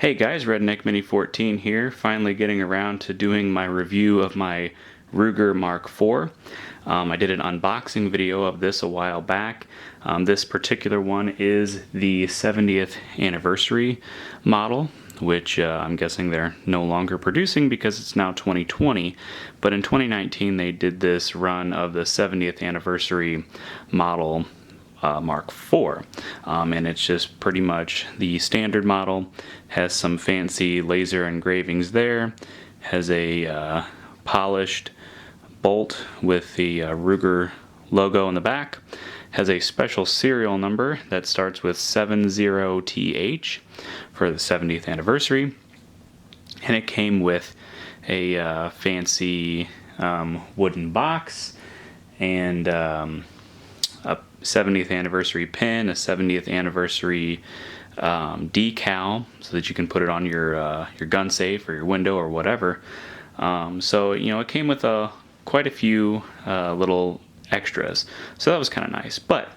Hey guys, Redneck Mini 14 here, finally getting around to doing my review of my Ruger Mark IV. I did an unboxing video of this a while back. This particular one is the 70th anniversary model, which I'm guessing they're no longer producing because it's now 2020. But in 2019 they did this run of the 70th anniversary model Mark IV, and it's just pretty much the standard model. Has some fancy laser engravings there, has a polished bolt with the Ruger logo in the back, has a special serial number that starts with 70TH for the 70th anniversary, and it came with a fancy wooden box and a 70th anniversary pin, a 70th anniversary decal, so that you can put it on your gun safe or your window or whatever. So you know, it came with quite a few little extras, so that was kind of nice. But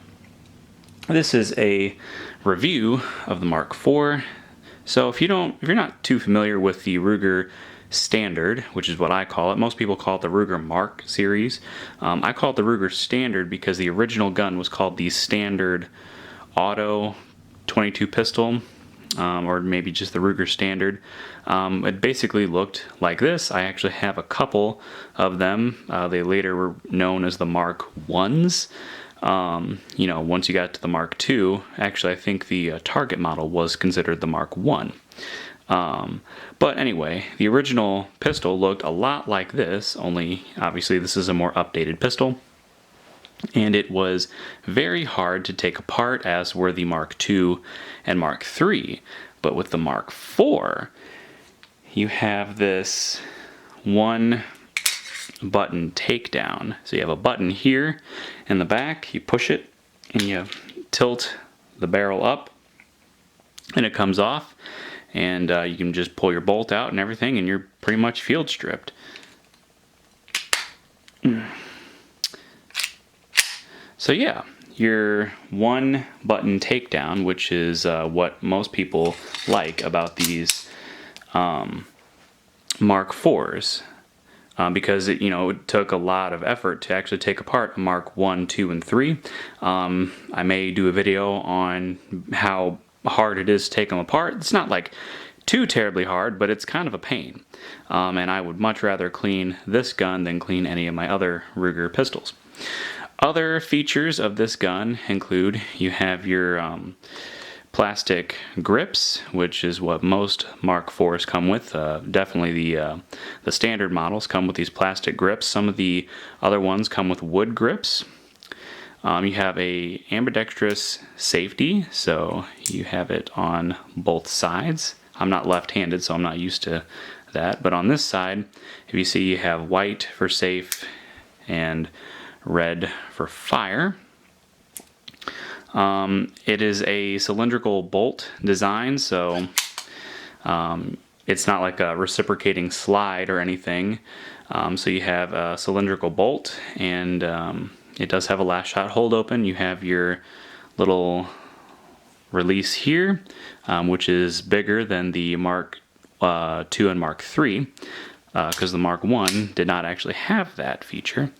this is a review of the Mark IV. So if you're not too familiar with the Ruger Standard, which is what I call it. Most people call it the Ruger Mark series. I call it the Ruger Standard because the original gun was called the Standard Auto 22 pistol, or maybe just the Ruger Standard. It basically looked like this. I actually have a couple of them. They later were known as the Mark I's. You know, once you got to the Mark II, actually I think the Target model was considered the Mark I. But anyway, the original pistol looked a lot like this, only obviously this is a more updated pistol. And it was very hard to take apart, as were the Mark II and Mark III. But with the Mark IV, you have this one button takedown. So you have a button here in the back, you push it, and you tilt the barrel up, and it comes off. And you can just pull your bolt out and everything, and you're pretty much field stripped. So yeah, your one button takedown, which is what most people like about these Mark IVs, because it took a lot of effort to actually take apart Mark I, II, and III. I may do a video on how hard it is to take them apart. It's not like too terribly hard, but it's kind of a pain. And I would much rather clean this gun than clean any of my other Ruger pistols. Other features of this gun include you have your plastic grips, which is what most Mark IVs come with. Definitely the standard models come with these plastic grips. Some of the other ones come with wood grips. You have a ambidextrous safety, so you have it on both sides. I'm not left-handed, so I'm not used to that. But on this side, if you see, you have white for safe and red for fire. It is a cylindrical bolt design, so it's not like a reciprocating slide or anything. So you have a cylindrical bolt, and it does have a last shot hold open. You have your little release here, which is bigger than the Mark II and Mark III, because the Mark I did not actually have that feature.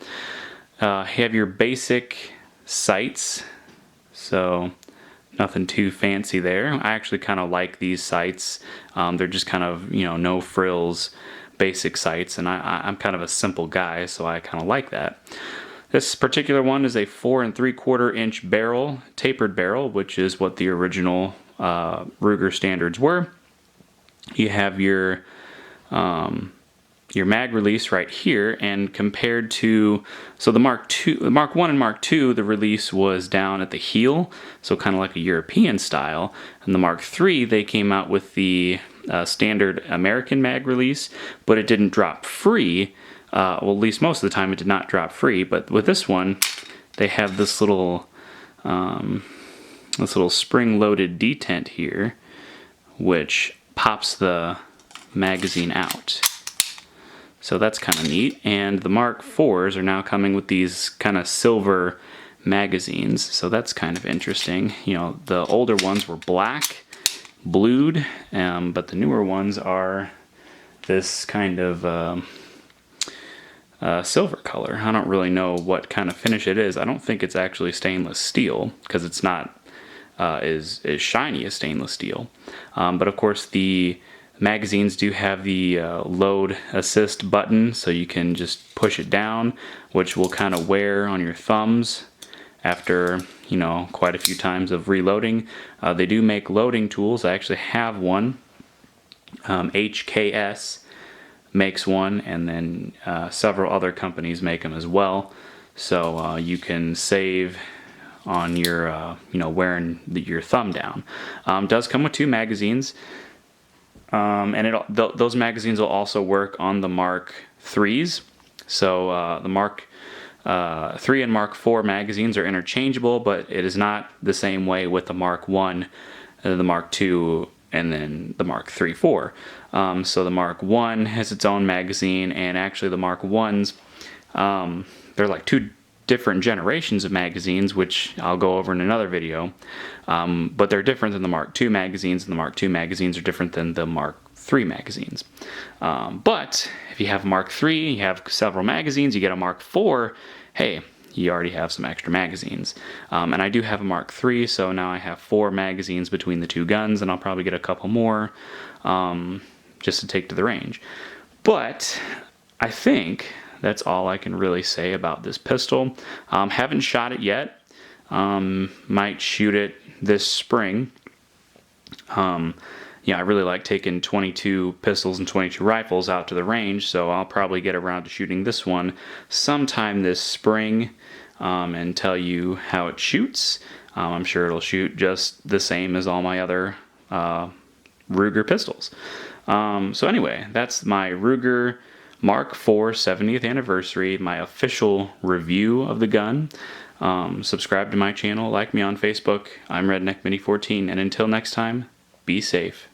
You have your basic sights, so nothing too fancy there. I actually kind of like these sights. They're just kind of, no frills, basic sights, and I'm kind of a simple guy, so I kind of like that. This particular one is a 4 3/4 inch barrel, tapered barrel, which is what the original Ruger standards were. You have your mag release right here, and compared to, so the Mark I and Mark II, the release was down at the heel, so kind of like a European style. And the Mark III, they came out with the standard American mag release, but it didn't drop free. Well, at least most of the time it did not drop free, but with this one, they have this little spring-loaded detent here, which pops the magazine out. So that's kind of neat. And the Mark IVs are now coming with these kind of silver magazines, so that's kind of interesting. The older ones were black, blued, but the newer ones are this kind of silver color. I don't really know what kind of finish it is. I don't think it's actually stainless steel because it's not as shiny as stainless steel. But of course the magazines do have the load assist button, so you can just push it down, which will kind of wear on your thumbs after, you know, quite a few times of reloading. They do make loading tools. I actually have one. HKS makes one, and then several other companies make them as well. So you can save on your, wearing your thumb down. Does come with 2 magazines, and those magazines will also work on the Mark IIIs. So the Mark 3 and Mark 4 magazines are interchangeable, but it is not the same way with the Mark 1, the Mark 2, and then the Mark 3, 4. So the Mark 1 has its own magazine, and actually the Mark 1s, they're like 2 different generations of magazines, which I'll go over in another video. But they're different than the Mark II magazines, and the Mark II magazines are different than the Mark III magazines. But if you have a Mark III, you have several magazines, you get a Mark IV, hey, you already have some extra magazines. And I do have a Mark III, so now I have 4 magazines between the 2 guns, and I'll probably get a couple more just to take to the range. But I think that's all I can really say about this pistol. Haven't shot it yet. Might shoot it this spring. Yeah, I really like taking 22 pistols and 22 rifles out to the range, so I'll probably get around to shooting this one sometime this spring and tell you how it shoots. I'm sure it'll shoot just the same as all my other Ruger pistols. So anyway, that's my Ruger Mark IV 70th anniversary, my official review of the gun. Subscribe to my channel, like me on Facebook. I'm Redneck Mini 14, and until next time, be safe.